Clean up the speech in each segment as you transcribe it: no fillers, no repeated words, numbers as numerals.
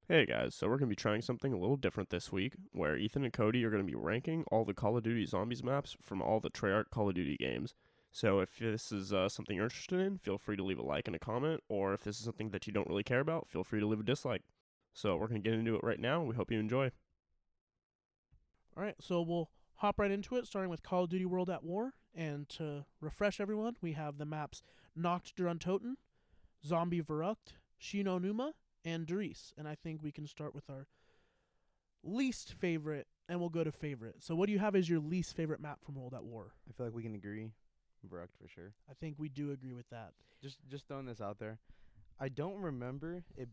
Hey guys, so we're going to be trying something a little different this week, where Ethan and Cody are going to be ranking all the Call of Duty Zombies maps from all the Treyarch Call of Duty games. So if this is something you're interested in, feel free to leave a like and a comment, or if this is something that you don't really care about, feel free to leave a dislike. So we're going to get into it right now, and we hope you enjoy. All right, so we'll hop right into it, starting with Call of Duty World at War. And to refresh everyone, we have the maps Nacht der Untoten, Zombie Verrückt, Shino Numa, and Dries. And I think we can start with our least favorite, and we'll go to favorite. So what do you have as your least favorite map from World at War? I feel like we can agree. Verrückt for sure. I think we do agree with that. Just throwing this out there. I don't remember it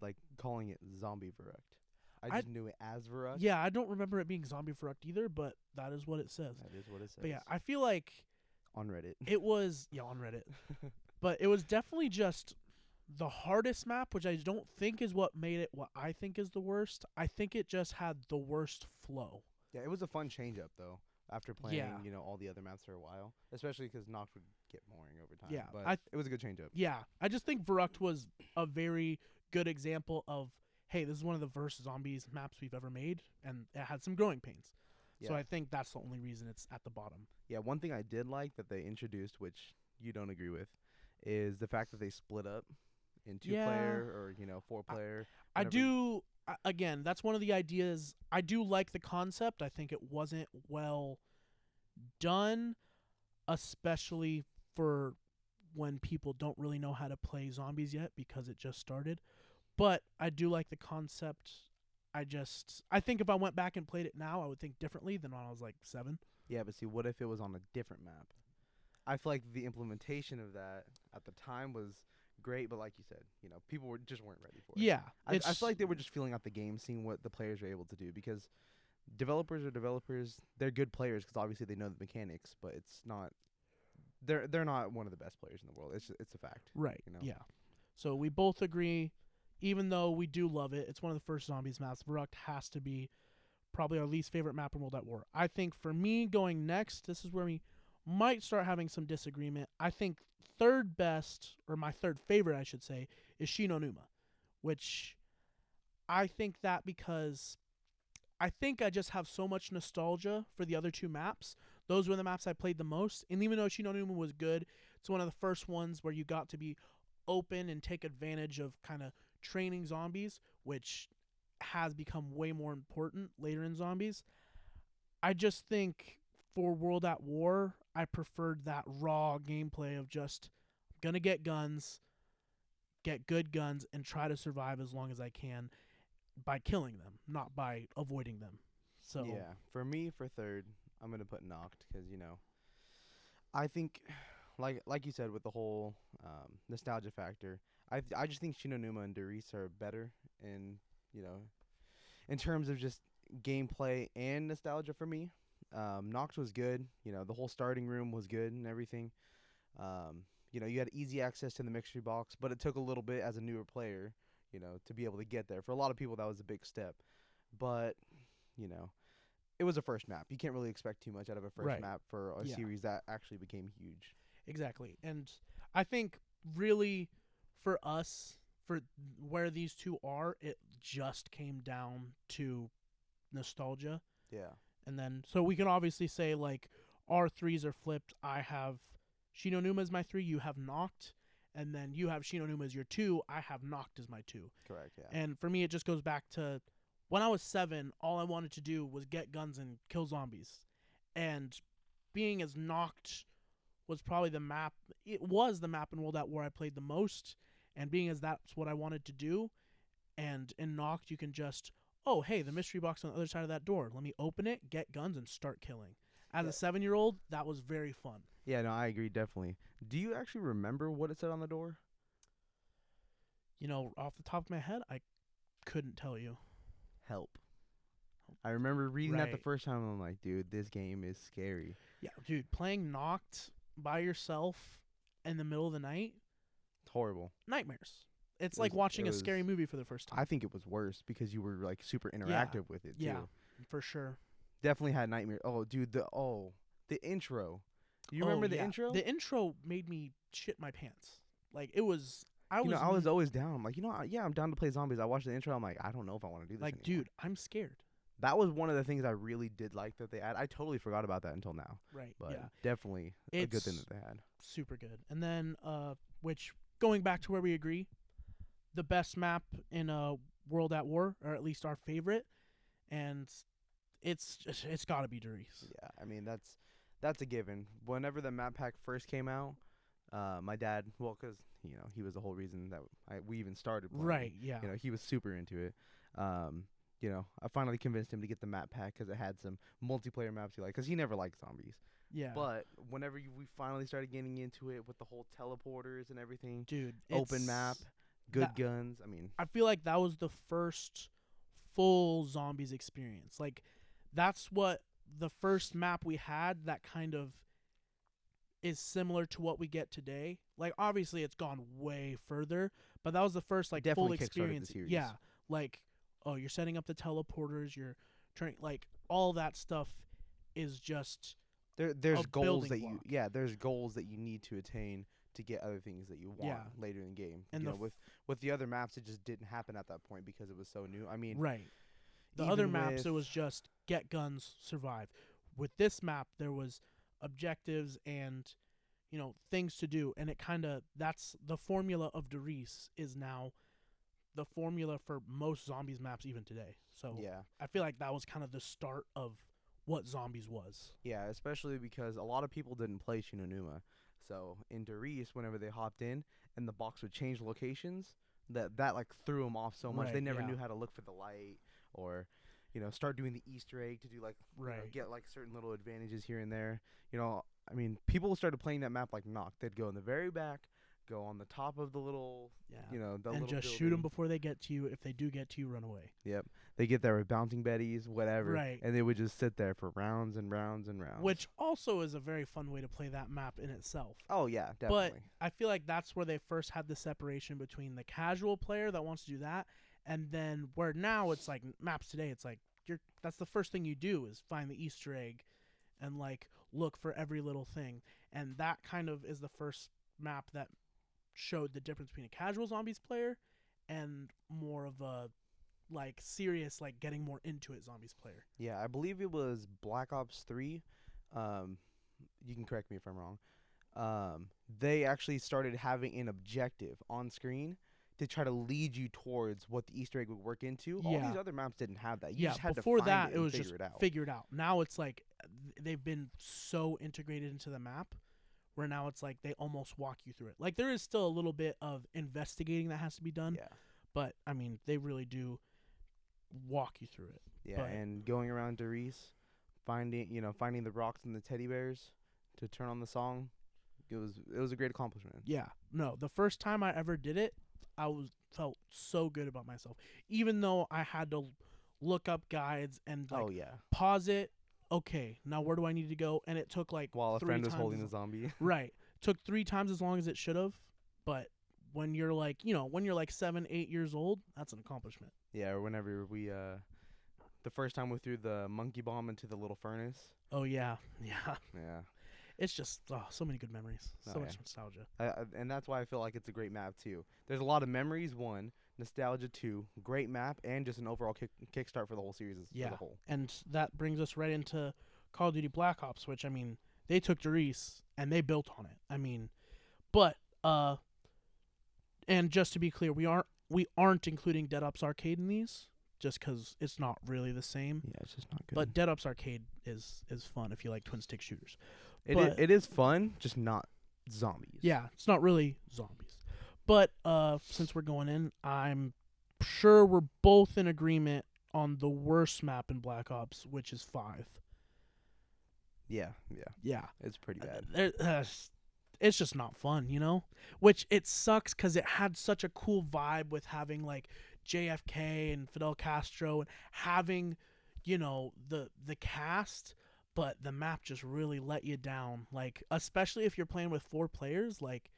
like calling it Zombie Verrückt. I just knew it as Verrückt. Yeah, I don't remember it being Zombie Verrückt either, but that is what it says. That is what it says. But yeah, I feel like on Reddit. it was on Reddit. But it was definitely just the hardest map, which I don't think is what made it what I think is the worst. I think it just had the worst flow. Yeah, it was a fun change up though. After playing, Yeah. all the other maps for a while, especially because Noct would get boring over time. Yeah, but it was a good change up. Yeah, I just think Verrückt was a very good example of, hey, this is one of the worst zombies maps we've ever made, and it had some growing pains. Yeah. So I think that's the only reason it's at the bottom. Yeah, one thing I did like that they introduced, which you don't agree with, is the fact that they split up in two-player or 4-player. I do. Again, that's one of the ideas. I do like the concept. I think it wasn't well done, especially for when people don't really know how to play zombies yet because it just started. But I do like the concept. I think if I went back and played it now, I would think differently than when I was like 7. Yeah, but see, what if it was on a different map? I feel like the implementation of that at the time was great, but like you said, people just weren't ready for it. Yeah, I feel like they were just feeling out the game, seeing what the players are able to do, because developers are developers. They're good players because obviously they know the mechanics, but it's not. They're not one of the best players in the world. It's a fact. Right. Yeah. So we both agree, even though we do love it, it's one of the first zombies maps. Verrückt has to be probably our least favorite map in World at War. I think for me going next, this is where we might start having some disagreement. I think third best, or my third favorite, I should say, is Shino Numa, which I think that because I think I just have so much nostalgia for the other two maps. Those were the maps I played the most. And even though Shino Numa was good, it's one of the first ones where you got to be open and take advantage of kind of training zombies, which has become way more important later in zombies. I just think for World at War, I preferred that raw gameplay of just gonna get guns, get good guns, and try to survive as long as I can by killing them, not by avoiding them. So yeah, for me, for third, I'm gonna put Noct because I think, like you said, with the whole nostalgia factor, I just think Shinonuma and Darius are better in terms of just gameplay and nostalgia for me. Noct was good. The whole starting room was good and everything. You had easy access to the mixture box, but it took a little bit as a newer player, to be able to get there. For a lot of people, that was a big step. But, it was a first map. You can't really expect too much out of a first map for a series that actually became huge. Exactly. And I think really for us, for where these two are, it just came down to nostalgia. Yeah. And then, so we can obviously say, like, our threes are flipped. I have Shino Numa as my 3. You have Noct. And then you have Shino Numa as your 2. I have Noct as my 2. Correct, yeah. And for me, it just goes back to when I was 7, all I wanted to do was get guns and kill zombies. And being as Noct was probably the map, it was the map in World at War I played the most. And being as that's what I wanted to do. And in Noct, you can just, oh, hey, the mystery box on the other side of that door. Let me open it, get guns, and start killing. As a 7-year-old, that was very fun. Yeah, no, I agree, definitely. Do you actually remember what it said on the door? Off the top of my head, I couldn't tell you. Help. I remember reading that the first time, and I'm like, dude, this game is scary. Yeah, dude, playing Noct by yourself in the middle of the night, it's horrible. Nightmares. It's like watching a scary movie for the first time. I think it was worse because you were like super interactive with it too. Yeah, for sure. Definitely had nightmares. Oh, dude, the intro. You remember the intro? The intro made me shit my pants. Like, it was, I was I was always down. I'm like, yeah, I'm down to play zombies. I watched the intro. I'm like, I don't know if I want to do this like, anymore. dude, I'm scared. That was one of the things I really did like that they had. I totally forgot about that until now. Right. But Yeah. definitely a good thing It's that they had. super good. And then, which going back to where we agree, the best map in World at War, or at least our favorite, and it's got to be Doris. Yeah, I mean that's a given. Whenever the map pack first came out, my dad, well, because he was the whole reason that we even started playing. Right. Yeah. He was super into it. I finally convinced him to get the map pack because it had some multiplayer maps he liked. Because he never liked zombies. Yeah. But whenever we finally started getting into it with the whole teleporters and everything, dude, open map, good guns. I mean, I feel like that was the first full zombies experience. Like, that's what the first map we had that kind of is similar to what we get today. Like, obviously it's gone way further, but that was the first like definitely full kickstarted the experience. series. Yeah, like, oh, you're setting up the teleporters, you're trying, like, all that stuff is just there's a goals building that block. there's goals that you need to attain to get other things that you want later in the game. And with the other maps, it just didn't happen at that point because it was so new. I mean, right. The even other maps, with- it was just get guns, survive. With this map, there was objectives and, things to do. And it kind of, that's the formula of Doris is now the formula for most zombies maps even today. So yeah, I feel like that was kind of the start of what zombies was. yeah, especially because a lot of people didn't play Shinonuma. So in Doris, whenever they hopped in and the box would change locations, that like threw them off so much. Right, They never yeah. knew how to look for the light or, start doing the Easter egg to do like Right. get like certain little advantages here and there. I mean, people started playing that map like Knock. They'd go in the very back, go on the top of the little, Yeah. the And little just shoot building. them before they get to you. If they do get to you, run away. Yep. They get there with bouncing betties, whatever. Right. And they would just sit there for rounds and rounds and rounds. Which also is a very fun way to play that map in itself. Oh, yeah, definitely. But I feel like that's where they first had the separation between the casual player that wants to do that, and then where now it's like maps today, it's like that's the first thing you do is find the Easter egg and like look for every little thing. And that kind of is the first map that showed the difference between a casual zombies player and more of a like serious, like getting more into it zombies player. Yeah, I believe it was Black Ops 3. You can correct me if I'm wrong. They actually started having an objective on screen to try to lead you towards what the Easter egg would work into. All Yeah. these other maps didn't have that. You Yeah, just had before to find that it it and was figure just it out. figured out. Now it's like they've been so integrated into the map where now it's like they almost walk you through it. Like there is still a little bit of investigating that has to be done, Yeah. but I mean they really do walk you through it. Yeah, But- and going around Doris, finding the rocks and the teddy bears to turn on the song, it was a great accomplishment. Yeah. No, the first time I ever did it, felt so good about myself. Even though I had to look up guides and like Oh yeah, pause it. Okay, now where do I need to go? And it took like while a 3 friend was times holding as- the zombie. Right. Took 3 times as long as it should have. But when you're like, when you're like 7, 8 years old, that's an accomplishment. Yeah, or whenever we the first time we threw the monkey bomb into the little furnace. Oh yeah. Yeah. Yeah. It's just so many good memories. So Oh, much yeah. nostalgia. And that's why I feel like it's a great map too. There's a lot of memories. 1, nostalgia. 2, great map, and just an overall kickstart for the whole series as Yeah. a whole. And that brings us right into Call of Duty Black Ops, which I mean, they took Doris and they built on it. I mean, but and just to be clear, we aren't including Dead Ops Arcade in these just cuz it's not really the same. Yeah, it's just not good. But Dead Ops Arcade is fun if you like twin stick shooters. it is fun, just not zombies. Yeah, it's not really zombies. But since we're going in, I'm sure we're both in agreement on the worst map in Black Ops, which is 5. Yeah. Yeah. It's pretty bad. It's just not fun, Which it sucks because it had such a cool vibe with having like JFK and Fidel Castro and having, the cast, but the map just really let you down. Like, especially if you're playing with 4 players, like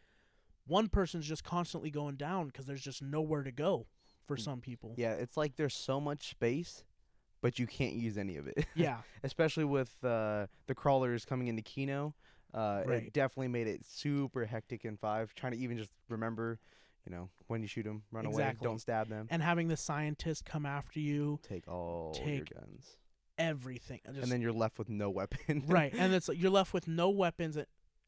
one person's just constantly going down because there's just nowhere to go for some people. Yeah, it's like there's so much space, but you can't use any of it. Yeah. Especially with the crawlers coming into Kino. Right. It definitely made it super hectic in 5. Trying to even just remember, when you shoot them, run away, Exactly. don't stab them, And having the scientist come after you, take all your guns, everything. and then you're left with no weapon. Right, and it's like you're left with no weapons,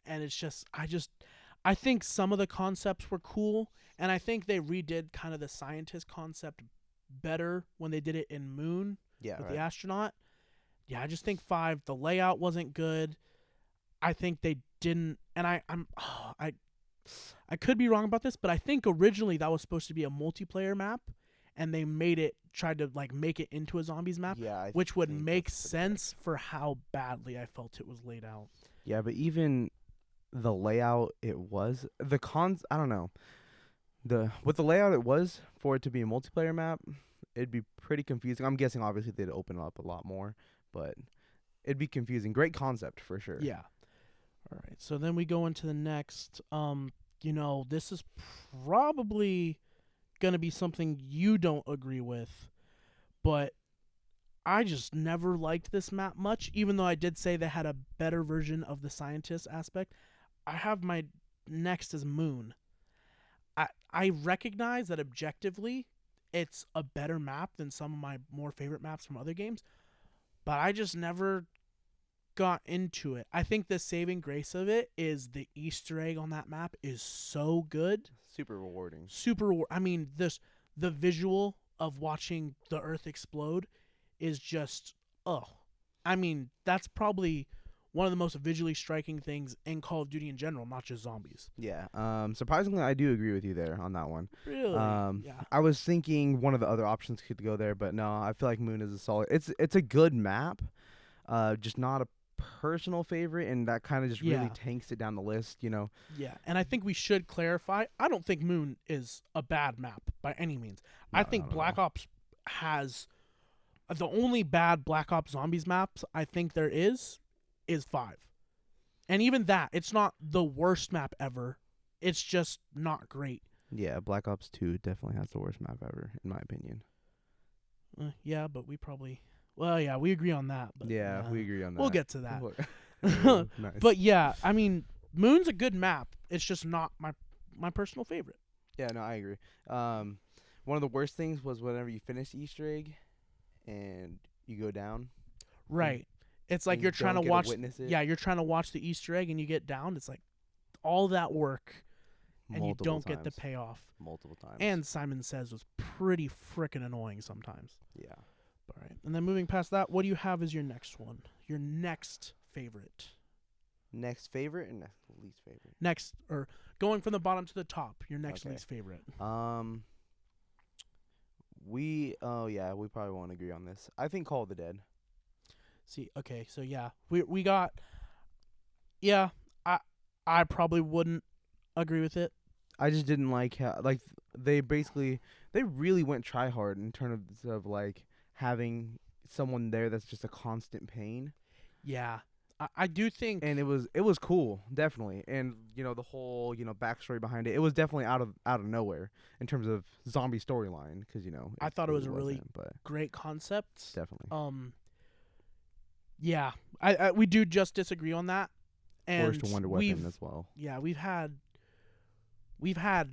and it's just I think some of the concepts were cool, and I think they redid kind of the scientist concept better when they did it in Moon Yeah, with right. the astronaut. Yeah, I just think 5, the layout wasn't good. I think they didn't, and I could be wrong about this, but I think originally that was supposed to be a multiplayer map, and they tried to like make it into a zombies map, Yeah, which would think make that's pretty sense for how badly I felt it was laid out. Yeah, but even the layout, it was the cons. I don't know. With the layout it was for it to be a multiplayer map, it'd be pretty confusing. I'm guessing obviously they'd open it up a lot more, but it'd be confusing. Great concept for sure. Yeah. All right. So then we go into the next. This is probably gonna be something you don't agree with, but I just never liked this map much, even though I did say they had a better version of the scientist aspect. I have my next as Moon. I recognize that objectively it's a better map than some of my more favorite maps from other games, but I just never got into it. I think the saving grace of it is the Easter egg on that map is so good. Super rewarding. I mean, the visual of watching the Earth explode is just, I mean, that's probably one of the most visually striking things in Call of Duty in general, not just zombies. Yeah. Surprisingly, I do agree with you there on that one. Really? Yeah. I was thinking one of the other options could go there, but no, I feel like Moon is a solid. It's a good map, just not a personal favorite, and that kind of just really tanks it down the list. Yeah, and I think we should clarify. I don't think Moon is a bad map by any means. No, I think Black Ops has the only bad Black Ops Zombies maps I think there is 5. And even that, it's not the worst map ever. It's just not great. Yeah, Black Ops 2 definitely has the worst map ever, in my opinion. Yeah, but we probably... Well, yeah, we agree on that. But yeah, we agree on that. We'll get to that. Nice. But yeah, I mean, Moon's a good map. It's just not my personal favorite. Yeah, no, I agree. One of the worst things was whenever you finish the Easter egg and you go down. Right. It's like and you're trying to watch. Witness it Yeah, you're trying to watch the Easter egg and you get down. It's like all that work and you don't get the payoff. Multiple times. And Simon Says was pretty freaking annoying sometimes. Yeah. All right. And then moving past that, what do you have as your next one? Your next favorite? Next favorite and next least favorite? Next, or going from the bottom to the top, your next least favorite. We probably won't agree on this. I think Call of the Dead. See, okay, so yeah, we got, yeah, I probably wouldn't agree with it. I just didn't like how, like, they really went try hard in terms of like having someone there that's just a constant pain. Yeah, I do think, and it was cool, definitely, and the whole backstory behind it. It was definitely out of nowhere in terms of zombie storyline, because I thought it was a really great concept. Definitely. Yeah, we do just disagree on that. And Worst Wonder Weapon as well. Yeah, we've had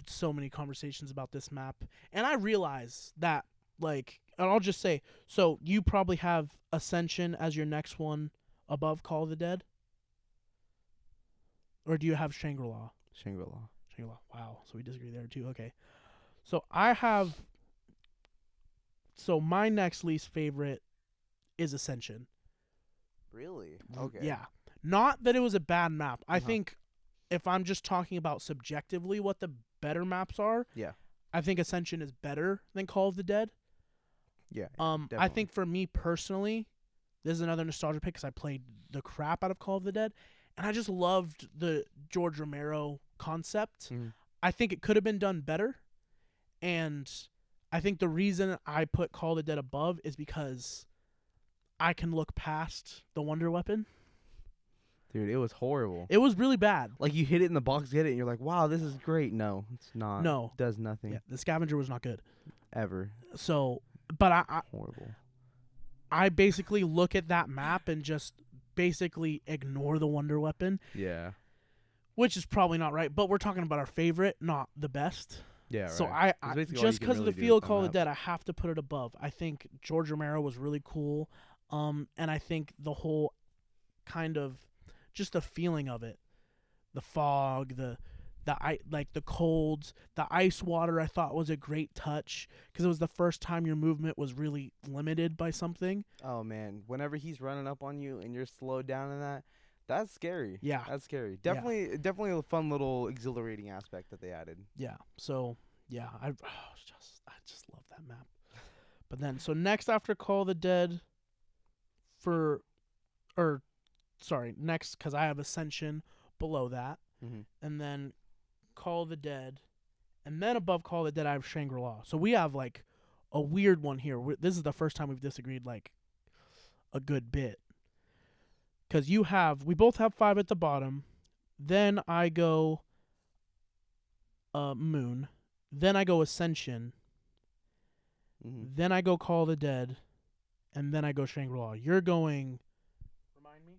so many conversations about this map, and I realize that, like, and I'll just say, so you probably have Ascension as your next one above Call of the Dead? Or do you have Shangri-La? Shangri-La. Wow. So we disagree there too. Okay. So my next least favorite is Ascension. Really? Okay. Yeah. Not that it was a bad map. I think if I'm just talking about subjectively what the better maps are, I think Ascension is better than Call of the Dead. Yeah. I think for me personally, this is another nostalgia pick because I played the crap out of Call of the Dead, and I just loved the George Romero concept. Mm-hmm. I think it could have been done better, and I think the reason I put Call of the Dead above is because I can look past the Wonder Weapon. Dude, it was horrible. It was really bad. Like, you hit it in the box, get it, and you're like, wow, this is great. No, it's not. No. It does nothing. Yeah, the scavenger was not good. Ever. So, but horrible. I basically look at that map and just basically ignore the Wonder Weapon. Yeah. Which is probably not right, but we're talking about our favorite, not the best. Yeah, So right. I It's basically all just you can because really of the do feel with of that Call of the map. Dead, I have to put it above. I think George Romero was really cool, and I think the whole kind of just the feeling of it, the fog, like the colds, the ice water. I thought was a great touch because it was the first time your movement was really limited by something. Oh man, whenever he's running up on you and you're slowed down in that, that's scary. Yeah, That's scary. Yeah. Definitely a fun little exhilarating aspect that they added. yeah. So yeah, I just love that map. But then so next after Call of the Dead, next because I have Ascension below that, Mm-hmm. and then Call of the Dead, and then above Call of the Dead I have Shangri-La. So we have like a weird one here. This is the first time we've disagreed like a good bit. Because we both have 5 at the bottom. Then I go Moon. Then I go Ascension. Mm-hmm. Then I go Call of the Dead. And then I go Shangri-La. You're going... Remind me?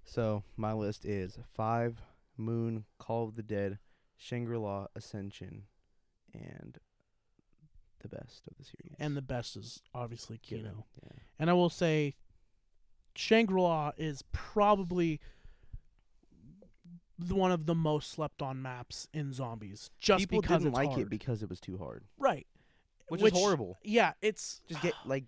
So my list is 5, Moon, Call of the Dead, Shangri-La, Ascension, and the best of the series. And the best is obviously Kino. Given, yeah. And I will say Shangri-La is probably one of the most slept on maps in zombies. Just People because didn't it's like hard. it because it was too hard, Right. which is horrible. Yeah, it's Just get like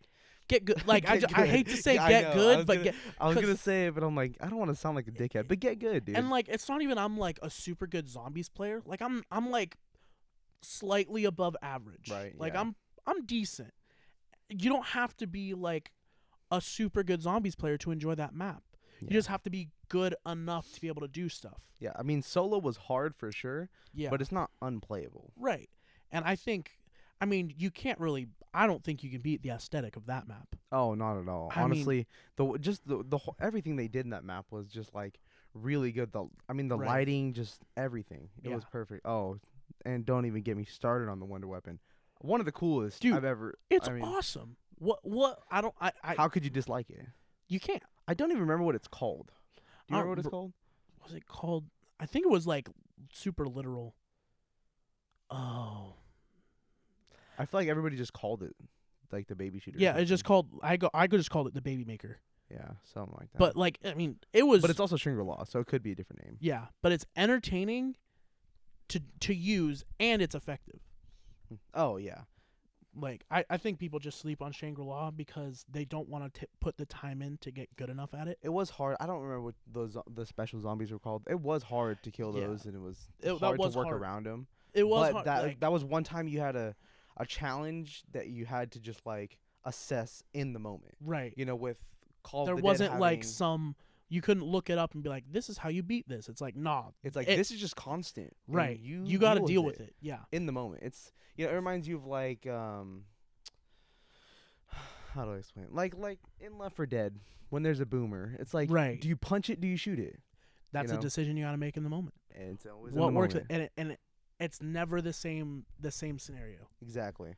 get good. Like Get I good. hate to say Yeah, I get know. good, but get I was 'cause- gonna say it, but I'm like, I don't want to sound like a dickhead, but get good, dude. and like it's not even I'm like a super good zombies player. Like I'm like slightly above average. Right, Like yeah. I'm decent. You don't have to be like a super good zombies player to enjoy that map. Yeah. You just have to be good enough to be able to do stuff. Yeah, I mean, solo was hard for sure, Yeah. but it's not unplayable. Right. And I mean, you can't really I don't think you can beat the aesthetic of that map. Oh, not at all. I mean- Honestly, the whole, everything they did in that map was just like really good. The Right. lighting, just everything. It Yeah. was perfect. Oh, and don't even get me started on the Wonder Weapon. One of the coolest Dude, I've ever. It's I mean, awesome. What I don't I how could you dislike it? you can't. I don't even remember what it's called. Do you I remember what don't it's called? Was it called? I think it was like super literal. Oh. I feel like everybody just called it like the baby shooter. or Yeah, it's just something. called I could just call it the Baby Maker. Yeah, something like that. But like I mean, it was but it's also Shangri-La, so it could be a different name. yeah, but it's entertaining to use and it's effective. Oh yeah. Like I think people just sleep on Shangri-La because they don't want to put the time in to get good enough at it. It was hard. I don't remember what the special zombies were called. It was hard to kill Yeah. those, and it was That hard was to work hard. around them. It was But hard, that like, that was one time you had a challenge that you had to just like assess in the moment. right. You know, with Call There of the Dead wasn't like having- some you couldn't look it up and be like, this is how you beat this. It's like, nah. It's like it- this is just constant. and Right. You got to deal with it. Yeah. in the moment. It's it reminds you of like how do I explain it? Like in Left 4 Dead when there's a boomer. It's like Right. do you punch it? Do you shoot it? That's know? a decision you got to make in the moment. And it's always What in the works moment. and it's never the same scenario. Exactly.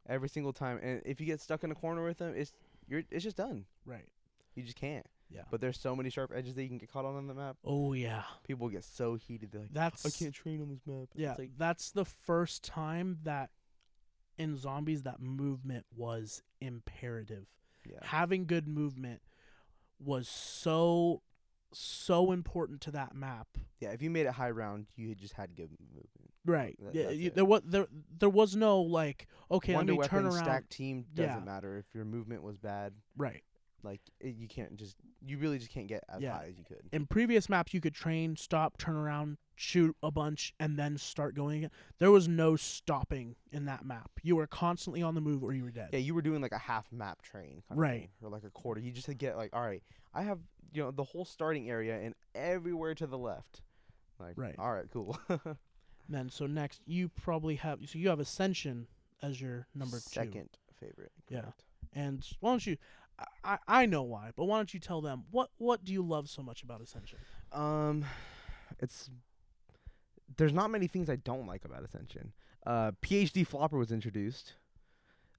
Every single time. And if you get stuck in a corner with them, it's just done. Right. You just can't. Yeah. But there's so many sharp edges that you can get caught on the map. Oh yeah. People get so heated. They're like, That's I can't train on this map. yeah. It's like, That's the first time that in zombies that movement was imperative. yeah. Having good movement was so important to that map. Yeah, if you made it high round, you just had good movement. Right. That's Yeah. it. There was no like okay, Wonder let me turn Weapon around. stacked team doesn't Yeah. matter if your movement was bad. Right. Like you can't just you really just can't get as Yeah. high as you could. In previous maps, you could train, stop, turn around, shoot a bunch, and then start going again. There was no stopping in that map. You were constantly on the move or you were dead. Yeah, you were doing like a half map train, kind Right. of thing, or like a quarter. You just had to get like, all right, I have the whole starting area and everywhere to the left. Like, Right. all right, cool. Then so next you probably have you have Ascension as your number 2. Second favorite. Yeah. correct. And why don't you? I know why, but why don't you tell them what do you love so much about Ascension? There's not many things I don't like about Ascension. PhD Flopper was introduced.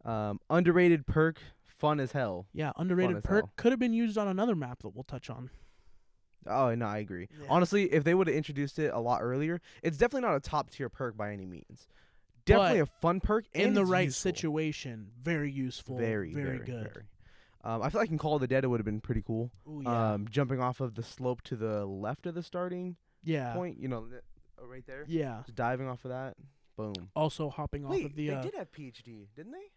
Underrated perk, fun as hell. Yeah, underrated as perk hell. could have been used on another map that we'll touch on. Oh no, I agree. Yeah. Honestly, if they would have introduced it a lot earlier, it's definitely not a top tier perk by any means. definitely a fun perk and in the it's right useful. situation, very useful, Very good. Very. I feel like in Call of the Dead it would have been pretty cool. Ooh, yeah. Jumping off of the slope to the left of the starting Yeah. point, right there. Yeah. Just diving off of that, boom. Also hopping off of the. They did have PhD, didn't they?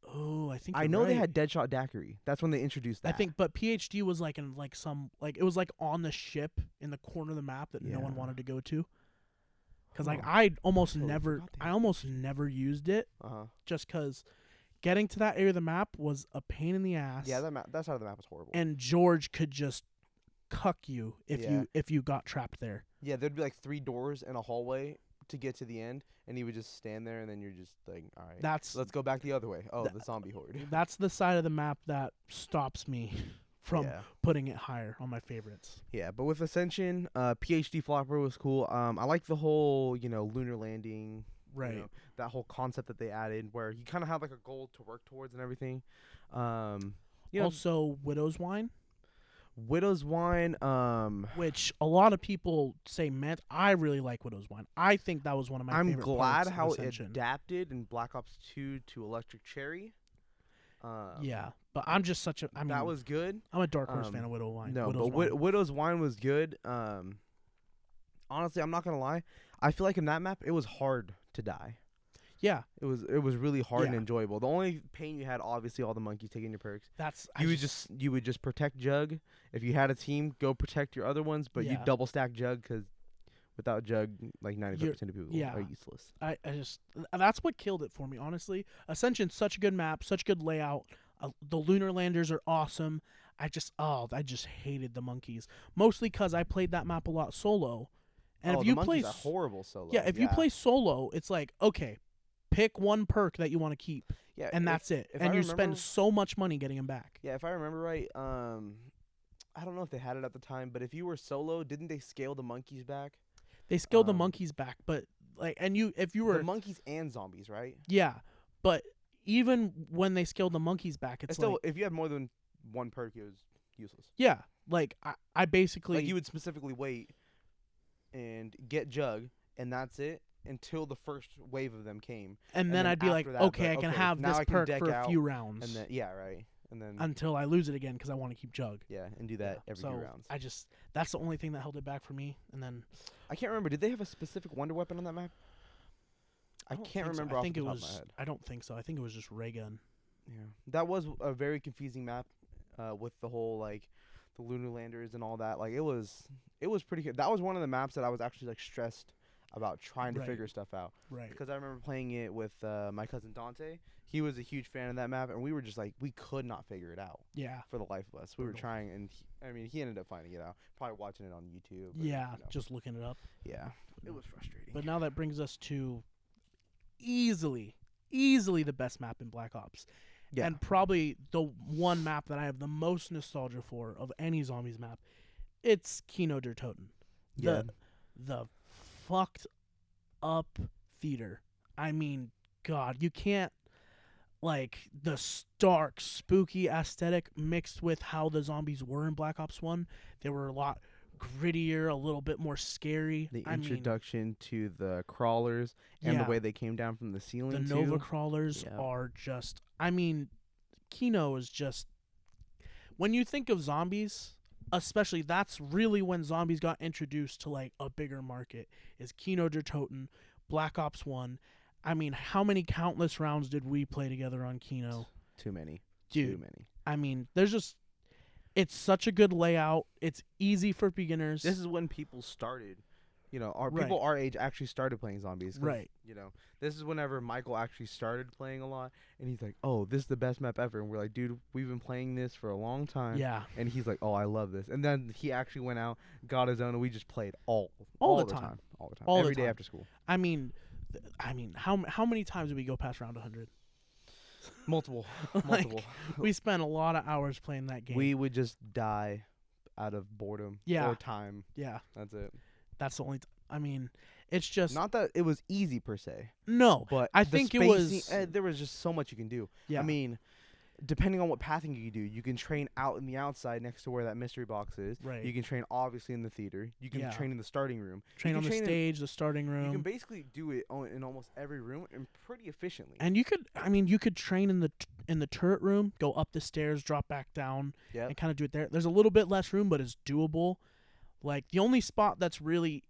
Oh, I think I you're know they right. had Deadshot Daiquiri. That's when they introduced that. I think, but PhD was like in like some it was like on the ship in the corner of the map that no one Yeah. wanted to go to. Because Huh. like I almost Totally never, forgot they I had almost PhD. never used it just because getting to that area of the map was a pain in the ass. Yeah, that side of the map was horrible. And George could just cuck you Yeah. if you got trapped there. Yeah, there'd be like 3 doors and a hallway to get to the end, and he would just stand there, and then you're just like, all right, let's go back the other way. Oh, the zombie horde. That's the side of the map that stops me from Yeah. putting it higher on my favorites. Yeah, but with Ascension, PhD Flopper was cool. I like the whole, lunar landing. Right. That whole concept that they added where you kind of have like a goal to work towards and everything. Also, Widow's Wine, Widow's Wine, which a lot of people say meant. I really like Widow's Wine. I think that was one of my I'm favorite glad parts of how it Ascension. adapted in Black Ops 2 to Electric Cherry. Yeah, but I'm just such a. I mean, that was good. I'm a Dark Horse fan of Widow's Wine. No, Widow's but Wine. Widow's Wine was good. Honestly, I'm not gonna lie. I feel like in that map it was hard to die. Yeah, It was really hard and Yeah. enjoyable. The only pain you had, obviously, all the monkeys taking your perks. that's You would just protect Jug. If you had a team, go protect your other ones, but you Yeah. double stack Jug because without Jug, like 95% of people yeah. are useless. I just that's what killed it for me, honestly. Ascension's such a good map, such good layout. The lunar landers are awesome. I just hated the monkeys, mostly because I played that map a lot solo. And Oh, if the you monkeys play are horrible solo. yeah, if you play solo, it's like okay, pick one perk that you want to keep, yeah, and if- that's it. if And I you remember- spend so much money getting them back. Yeah, if I remember right, I don't know if they had it at the time, but if you were solo, didn't they scale the monkeys back? They scaled the Um, monkeys back, but like, and if you The were monkeys and zombies, right? yeah, but even when they scaled the monkeys back, it's Still, like if you had more than one perk, it was useless. yeah, like I basically Like you would specifically wait and get Jug, and that's it until the first wave of them came, and then I'd be like, after that, okay, I can have now this I can perk deck for a out, few rounds, and then right, and then until I lose it again because I want to keep Jug. and do that every so few rounds. that's the only thing that held it back for me. And then I can't remember. Did they have a specific wonder weapon on that map? I don't can't think so. remember I off think the it top was. of my head. I don't think so. I think it was just ray gun. Yeah, that was a very confusing map, with the whole like the lunar landers and all that. Like it was pretty good. That was one of the maps that I was actually like stressed about trying to Right. figure stuff out. Right. Because I remember playing it with my cousin Dante. He was a huge fan of that map, and we were just like, we could not figure it out Yeah. for the life of us. We were Brutal. trying, and he ended up finding it out. Probably watching it on YouTube. or, Yeah. you know. Just looking it up. Yeah. It was frustrating. But now that brings us to easily the best map in Black Ops. yeah. And probably the one map that I have the most nostalgia for of any zombies map. It's Kino der Toten. Yeah. The fucked up theater. I mean, God, you can't like the stark, spooky aesthetic mixed with how the zombies were in Black Ops 1. They were a lot grittier, a little bit more scary. The I mean, introduction to the crawlers and yeah. the way they came down from the ceiling. the too. Nova crawlers Yeah. are just. I mean, Kino is just. When you think of zombies, especially that's really when zombies got introduced to like a bigger market. Is Kino der Toten, Black Ops 1. I mean, how many countless rounds did we play together on Kino? Too many. Dude, Too many. I mean, there's just. It's such a good layout. It's easy for beginners. This is when people started. Our Right. people our age actually started playing zombies. 'Cause, Right. This is whenever Michael actually started playing a lot, and he's like, "Oh, this is the best map ever." And we're like, "Dude, we've been playing this for a long time." Yeah. And he's like, "Oh, I love this." And then he actually went out, got his own, and we just played all the time, all the time, All the every day time. after school. I mean, how many times did we go past round 100? Multiple. Like, we spent a lot of hours playing that game. We would just die out of boredom Yeah. or time. Yeah, That's it. that's the only. I mean, it's just Not that it was easy per se, no. but I the think it spacing- was- there was just so much you can do. Yeah. I mean, depending on what pathing you do, you can train out in the outside next to where that mystery box is. Right. You can train obviously in the theater. You can Yeah. train in the starting room. Train You on can the train stage, the starting room. You can basically do it in almost every room and pretty efficiently. And you could train in the turret room, go up the stairs, drop back down, Yep. and kind of do it there. There's a little bit less room, but it's doable. Like the only spot that's really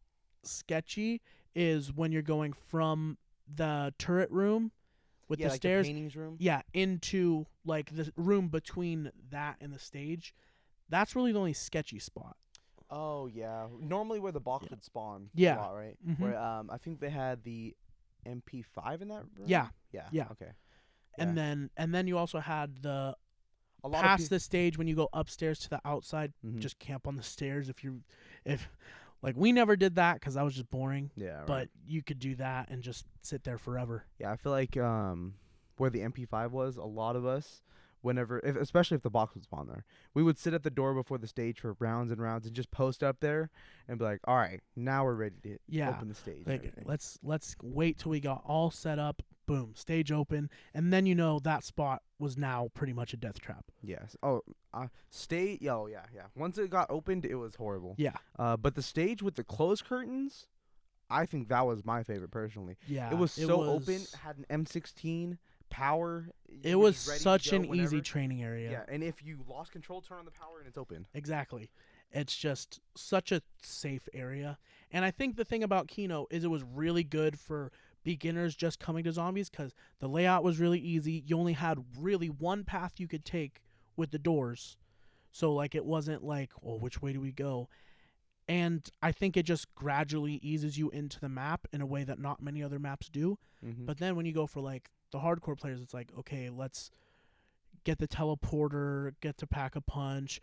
sketchy is when you're going from the turret room with the like stairs, the paintings room. into like the room between that and the stage. That's really the only sketchy spot. Oh yeah, normally where the box would spawn. Yeah. A lot, right? Mhm. Where I think they had the MP5 in that room. Yeah. Yeah. Yeah. Okay. And then you also had the A lot past of the stage when you go upstairs to the outside. Mhm. Just camp on the stairs if like we never did that because that was just boring. yeah, right. But you could do that and just sit there forever. Yeah, I feel like where the MP5 was, a lot of us, especially if the box was spawn there, we would sit at the door before the stage for rounds and rounds and just post up there and be like, all right, now we're ready to open the stage. and Like everything. let's wait till we got all set up. Boom, stage open, and then that spot was now pretty much a death trap. Yes. Oh, stage. Oh, yeah. Once it got opened, it was horrible. Yeah, But the stage with the closed curtains, I think that was my favorite personally. yeah. It was so open. Had an M16 power. It you were was just ready to such go an easy whenever. training area. Yeah, and if you lost control, turn on the power and it's open. Exactly. It's just such a safe area. And I think the thing about Kino is it was really good for beginners just coming to zombies because the layout was really easy. You only had really one path you could take with the doors. So, like, it wasn't like, well, which way do we go? And I think it just gradually eases you into the map in a way that not many other maps do. Mm-hmm. But then when you go for, like, the hardcore players, it's like, okay, let's get the teleporter, get to pack a punch,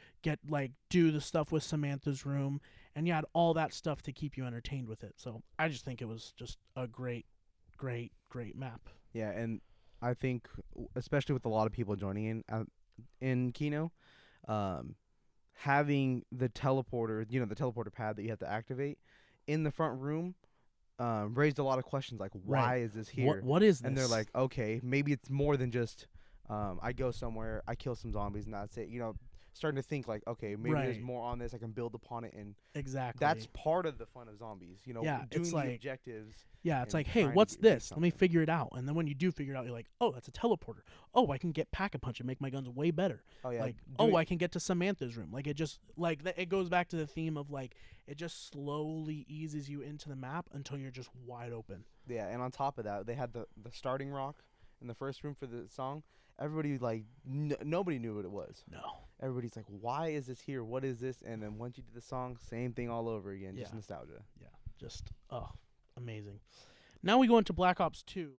do the stuff with Samantha's room, and you had all that stuff to keep you entertained with it. So I just think it was just a great map. Yeah, and I think, especially with a lot of people joining in Kino, having the teleporter, the teleporter pad that you have to activate in the front room, raised a lot of questions like, why is this here? What is this? And they're like, okay, maybe it's more than just I go somewhere, I kill some zombies, and that's it. Starting to think like, okay, maybe there's more on this. I can build upon it, and exactly that's part of the fun of zombies. Yeah, doing it's the like, objectives. Yeah, it's and like, hey, trying to what's do this? Let me something. figure it out. And then when you do figure it out, you're like, oh, that's a teleporter. Oh, I can get pack-a-punch and make my guns way better. Oh yeah, Like, oh, I can get to Samantha's room. Like, it just, it goes back to the theme of, like, it just slowly eases you into the map until you're just wide open. Yeah, and on top of that, they had the starting rock in the first room for the song. Everybody nobody knew what it was. No. Everybody's like, why is this here? What is this? And then once you do the song, same thing all over again. Just Yeah. nostalgia. Yeah, just, amazing. Now we go into Black Ops 2.